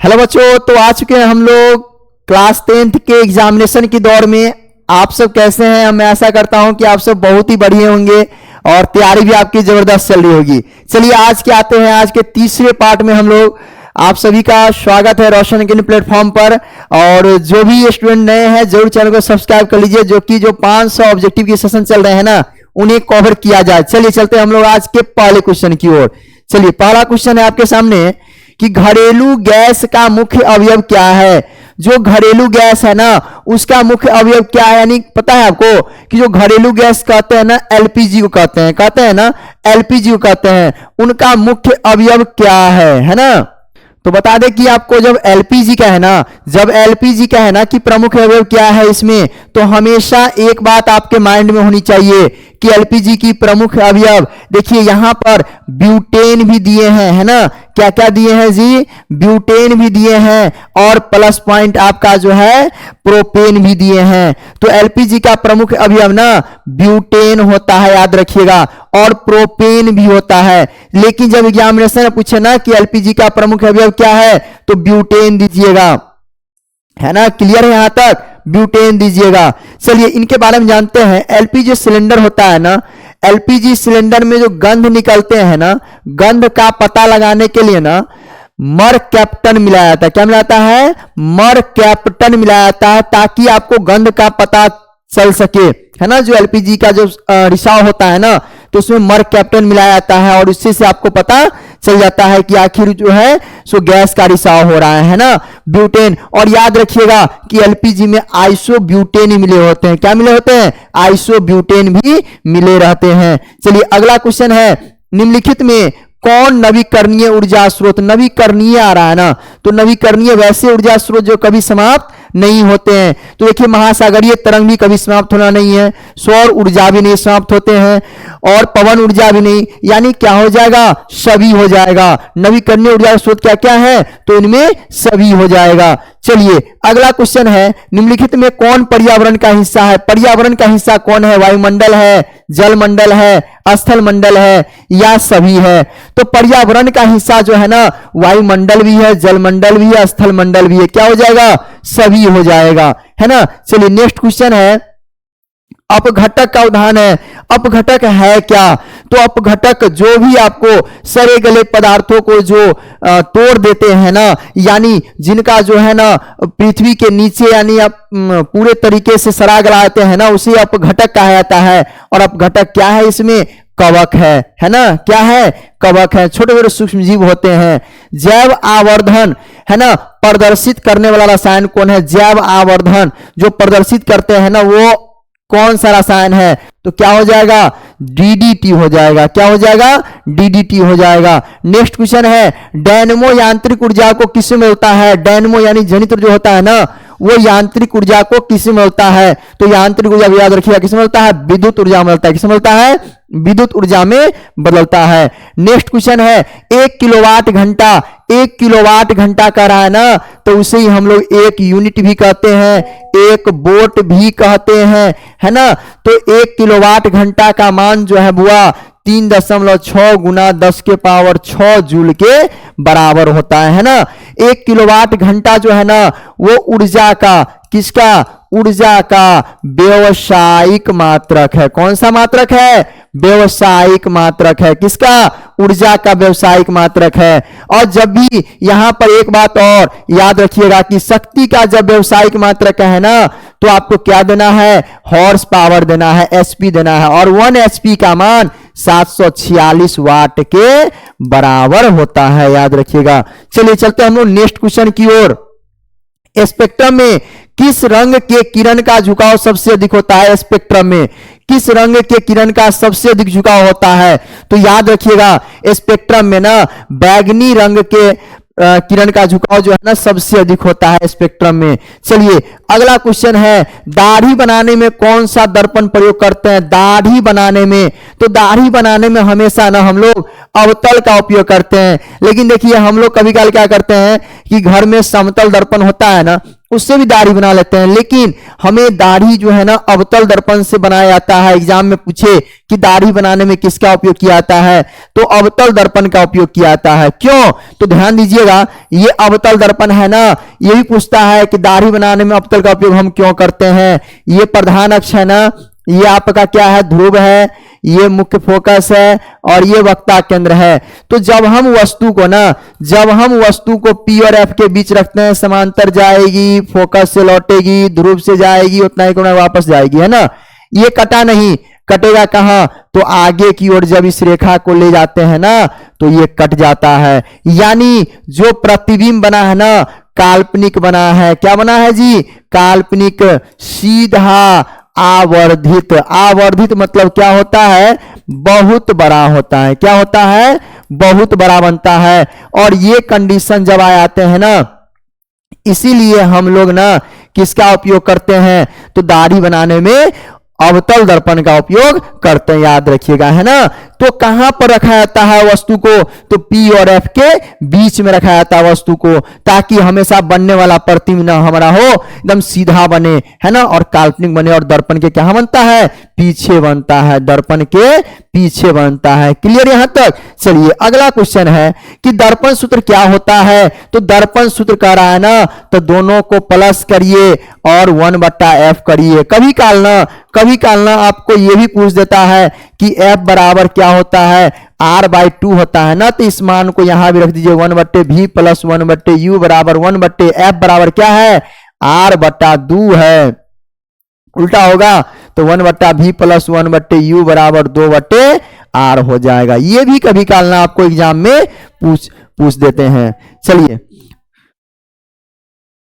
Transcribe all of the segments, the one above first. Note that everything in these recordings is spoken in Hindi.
हेलो बच्चों, तो आ चुके हैं हम लोग क्लास 10th के एग्जामिनेशन की दौर में। आप सब कैसे हैं? मैं आशा करता हूं कि आप सब बहुत ही बढ़िया होंगे और तैयारी भी आपकी जबरदस्त चल रही होगी। चलिए आज के आते हैं, आज के तीसरे पार्ट में हम लोग आप सभी का स्वागत है रोशन अकेडमी प्लेटफॉर्म पर। और जो भी स्टूडेंट नए हैं जरूर चैनल को सब्सक्राइब कर लीजिए, जो 500 ऑब्जेक्टिव के सेशन चल रहे हैं ना, उन्हें कवर किया जाए। चलिए चलते हैं हम लोग आज के पहले क्वेश्चन की ओर। चलिए पहला क्वेश्चन है आपके सामने कि घरेलू गैस का मुख्य अवयव क्या है। जो घरेलू गैस है ना उसका मुख्य अवयव क्या है, यानी पता है आपको कि जो घरेलू गैस कहते हैं ना एलपीजी को कहते हैं ना एलपीजी को कहते हैं, उनका मुख्य अवयव क्या है ना। तो बता दें कि आपको जब एलपीजी का है ना कि प्रमुख अवयव क्या है इसमें, तो हमेशा एक बात आपके माइंड में होनी चाहिए कि एलपीजी की प्रमुख अवयव, देखिए यहां पर ब्यूटेन भी दिए हैं, है ना। क्या क्या दिए हैं जी? ब्यूटेन भी दिए हैं और प्लस पॉइंट आपका जो है प्रोपेन भी दिए हैं। तो एलपीजी का प्रमुख अवयव ना ब्यूटेन होता है, याद रखिएगा, और प्रोपेन भी होता है। लेकिन जब एग्जामिनेशन में पूछे ना कि एलपीजी का प्रमुख अवयव क्या है, तो ब्यूटेन दीजिएगा, है ना। क्लियर है यहां तक? ब्यूटेन दीजिएगा। चलिए इनके बारे में जानते हैं। एलपीजी सिलेंडर होता है ना, एलपीजी सिलेंडर में जो गंध निकलते हैं ना, गंध का पता लगाने के लिए ना मरकैप्टन मिलाया जाता है। क्या मिलाता है? मरकैप्टन मिलाया जाता है, ताकि आपको गंध का पता चल सके, है ना। जो एलपीजी का जो रिसाव होता है ना, तो उसमें मरकैप्टन मिलाया जाता है और इससे से आपको पता चल जाता है कि आखिर जो है सो गैस का रिसाव हो रहा है ना, ब्यूटेन। और याद रखिएगा कि एलपीजी में आइसोब्यूटेन ही मिले होते हैं। क्या मिले होते हैं? आइसोब्यूटेन भी मिले रहते हैं। चलिए अगला क्वेश्चन है, निम्नलिखित में कौन नवीकरणीय ऊर्जा स्रोत, नवीकरणीय आ रहा है ना, तो नवीकरणीय वैसे ऊर्जा स्रोत जो कभी समाप्त नहीं होते हैं। तो देखिए महासागरीय तरंग भी कभी समाप्त होना नहीं है, सौर ऊर्जा भी नहीं समाप्त होते हैं, और पवन ऊर्जा भी नहीं, यानी क्या हो जाएगा? सभी हो जाएगा। नवीकरणीय ऊर्जा स्रोत क्या क्या है, तो इनमें सभी हो जाएगा। चलिए अगला क्वेश्चन है, निम्नलिखित में कौन पर्यावरण का हिस्सा है? पर्यावरण का हिस्सा कौन है? वायुमंडल है, जलमंडल है, स्थल मंडल है, या सभी है? तो पर्यावरण का हिस्सा जो है ना वायुमंडल भी है, जलमंडल भी है, स्थल मंडल भी है। क्या हो जाएगा? सभी हो जाएगा, है ना। चलिए नेक्स्ट क्वेश्चन है, अपघटक का उदाहरण है। अपघटक है क्या? तो अपघटक जो भी आपको सड़े गले पदार्थों को जो तोड़ देते हैं ना, यानी जिनका जो है ना पृथ्वी के नीचे यानी आप पूरे तरीके से सड़ा गलाते हैं ना, उसे अपघटक कहा जाता है। और अपघटक क्या है? इसमें कवक है ना। क्या है? कवक है, छोटे छोटे सूक्ष्म जीव होते हैं। जैव आवर्धन, है ना, प्रदर्शित करने वाला रसायन कौन है? जैव आवर्धन जो प्रदर्शित करते हैं ना, वो कौन सा रसायन है? तो क्या हो जाएगा? डीडीटी हो जाएगा। क्या हो जाएगा? डीडीटी हो जाएगा। नेक्स्ट क्वेश्चन है, डायनेमो यांत्रिक ऊर्जा को किसमें मिलता है? डायनेमो यानी जनित्र जो होता है ना, वो यांत्रिक ऊर्जा को किसमें मिलता है? तो यांत्रिक ऊर्जा याद रखिएगा किसमें मिलता है? विद्युत ऊर्जा मिलता है। किसमें मिलता है? विद्युत ऊर्जा में बदलता है। नेक्स्ट क्वेश्चन है, 1 किलोवाट घंटा, 1 किलोवाट घंटा कह रहा है ना, तो उसे ही हम लोग 1 यूनिट भी कहते हैं, 1 वोल्ट भी कहते हैं, है ना। तो 1 किलोवाट घंटा का मान जो है बुआ 3.6 गुना 10 के पावर 6 जूल के बराबर होता है ना। 1 किलोवाट घंटा जो है ना वो ऊर्जा का, किसका? ऊर्जा का व्यावसायिक मात्रक है। कौन सा मात्रक है? व्यावसायिक मात्रक है। किसका? ऊर्जा का व्यावसायिक मात्रक है। और जब भी यहां पर एक बात और याद रखिएगा कि शक्ति का जब व्यावसायिक मात्रक है ना, तो आपको क्या देना है? हॉर्स पावर देना है, एचपी देना है। और 1 एचपी का मान 746 वाट के बराबर होता है, याद रखिएगा। चलिए चलते हम लोग नेक्स्ट क्वेश्चन की ओर। स्पेक्ट्रम में किस रंग के किरण का झुकाव सबसे अधिक होता है? स्पेक्ट्रम में किस रंग के किरण का सबसे अधिक झुकाव होता है? तो याद रखिएगा स्पेक्ट्रम में ना बैगनी रंग के किरण का झुकाव जो है ना सबसे अधिक होता है स्पेक्ट्रम में। चलिए अगला क्वेश्चन है, दाढ़ी बनाने में कौन सा दर्पण प्रयोग करते हैं? दाढ़ी बनाने में, तो दाढ़ी बनाने में हमेशा ना हम लोग अवतल का उपयोग करते हैं। लेकिन देखिए हम लोग कभी कभी क्या करते हैं कि घर में समतल दर्पण होता है ना, उससे भी दाढ़ी बना लेते हैं। लेकिन हमें दाढ़ी जो है ना अवतल दर्पण से बनाया जाता है। एग्जाम में पूछे कि दाढ़ी बनाने में किसका उपयोग किया जाता है, तो अवतल दर्पण का उपयोग किया जाता है। क्यों? तो ध्यान दीजिएगा, ये अवतल दर्पण है ना, ये भी पूछता है कि दाढ़ी बनाने में अवतल का उपयोग हम क्यों करते हैं। ये प्रधान अक्ष है ना, ये आपका क्या है, ध्रुव है, ये मुख्य फोकस है और ये वक्ता केंद्र है। तो जब हम वस्तु को P और F के बीच रखते हैं, समांतर जाएगी, फोकस से लौटेगी, ध्रुव से जाएगी, उतना ही कोण वापस जाएगी, है ना। ये कटा नहीं, कटेगा कहां, तो आगे की ओर जब इस रेखा को ले जाते हैं ना तो ये कट जाता है। यानी जो प्रतिबिंब बना है ना, काल्पनिक बना है। क्या बना है जी? काल्पनिक, सीधा आवर्धित। आवर्धित मतलब क्या होता है? बहुत बड़ा होता है। क्या होता है? बहुत बड़ा बनता है। और ये कंडीशन जब आ जाते हैं ना, इसीलिए हम लोग ना किसका उपयोग करते हैं, तो दाढ़ी बनाने में अवतल दर्पण का उपयोग करते हैं, याद रखिएगा, है ना। तो कहां पर रखा जाता है वस्तु को, तो P और F के बीच में रखा जाता है वस्तु को, ताकि हमेशा बनने वाला प्रतिबिंब ना हमारा हो एकदम सीधा बने, है ना, और काल्पनिक बने। और दर्पण के क्या बनता है? पीछे बनता है, दर्पण के पीछे बनता है। क्लियर यहां तक? चलिए अगला क्वेश्चन है कि दर्पण सूत्र क्या होता है। तो दर्पण सूत्र कह रहा है ना, तो दोनों को प्लस करिए और 1/f करिए। कभी काल ना आपको यह भी पूछ देता है कि f बराबर क्या होता है, r/2 होता है ना। तो इस मान को यहां भी रख दीजिए, 1/v प्लस 1/u बराबर 1/f बराबर क्या है, r/2 है। उल्टा होगा तो 1/v प्लस 1/u बराबर 2/r हो जाएगा। ये भी कभी काल ना आपको एग्जाम में पूछ देते हैं। चलिए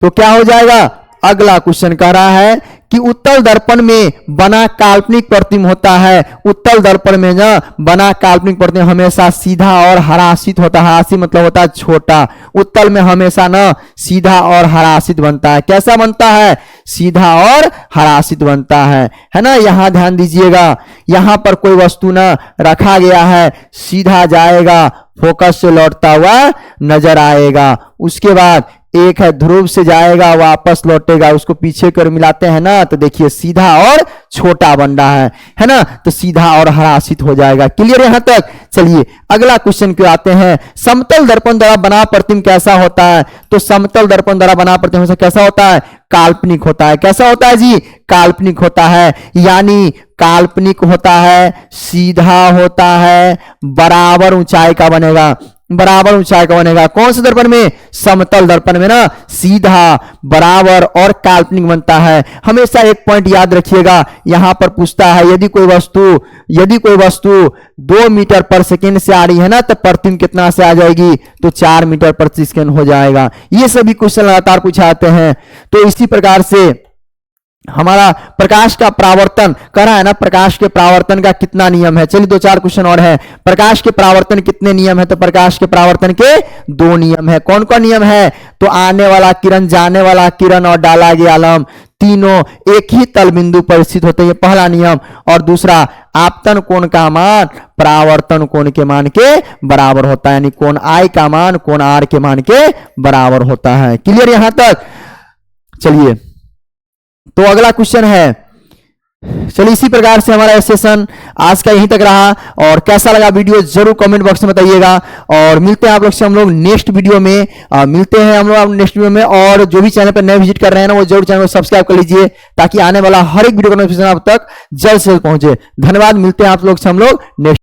तो क्या हो जाएगा, अगला क्वेश्चन कह रहा है कि उत्तल दर्पण में बना काल्पनिक प्रतिबिंब होता है। उत्तल दर्पण में ना बना काल्पनिक प्रतिबिंब हमेशा सीधा और हरासित होता है। हरासित मतलब होता है छोटा। उत्तल में हमेशा ना सीधा और हरासित बनता है। कैसा बनता है? सीधा और हरासित बनता है ना। यहां ध्यान दीजिएगा, यहां पर कोई वस्तु ना रखा गया है, सीधा जाएगा, फोकस से लौटता हुआ नजर आएगा। उसके बाद एक है ध्रुव से जाएगा, वापस लौटेगा, उसको पीछे कर मिलाते हैं ना, तो देखिए सीधा और छोटा बन रहा है ना, तो सीधा और हरासित हो जाएगा। क्लियर यहां तक? चलिए अगला क्वेश्चन क्यों आते हैं, समतल दर्पण द्वारा बना प्रतिबिंब कैसा होता है। तो समतल दर्पण द्वारा बना प्रतिबिंब कैसा होता है, काल्पनिक होता है। कैसा होता है जी? काल्पनिक होता है। यानी काल्पनिक होता है, सीधा होता है, बराबर ऊंचाई का बनेगा, बराबर ऊंचाई का बनेगा। कौन से दर्पण में? समतल दर्पण में ना सीधा, बराबर और काल्पनिक बनता है। हमेशा एक पॉइंट याद रखिएगा, यहां पर पूछता है यदि कोई वस्तु 2 मीटर पर सेकेंड से आ रही है ना, तो प्रतिबिंब कितना से आ जाएगी, तो 4 मीटर प्रति सेकेंड हो जाएगा। ये सभी क्वेश्चन लगातार पूछाते हैं। तो इसी प्रकार से हमारा प्रकाश का परावर्तन कर रहा है ना, प्रकाश के परावर्तन का कितना नियम है। चलिए 2-4 क्वेश्चन और है। प्रकाश के परावर्तन कितने नियम है, तो प्रकाश के परावर्तन के 2 नियम है। कौन कौन नियम है, तो आने वाला किरण, जाने वाला किरण और डाला गया आलम तीनों एक ही तल बिंदु पर स्थित होते हैं, पहला नियम। और दूसरा, आपतन कोण का मान परावर्तन कोण के मान के बराबर होता है, यानी कोण I का मान कोण R के मान के बराबर होता है। क्लियर यहां तक? चलिए तो अगला क्वेश्चन है। चलिए इसी प्रकार से हमारा सेशन आज का यहीं तक रहा। और कैसा लगा वीडियो जरूर कमेंट बॉक्स में बताइएगा। और मिलते हैं आप लोग से हम लोग नेक्स्ट वीडियो में, और जो भी चैनल पर नए विजिट कर रहे हैं ना, वो जरूर चैनल को सब्सक्राइब कर लीजिए, ताकि आने वाला हर एक वीडियो का नोटिफिकेशन आप तक जल्द से जल्द पहुंचे। धन्यवाद। मिलते हैं आप लोग से हम लोग नेक्स्ट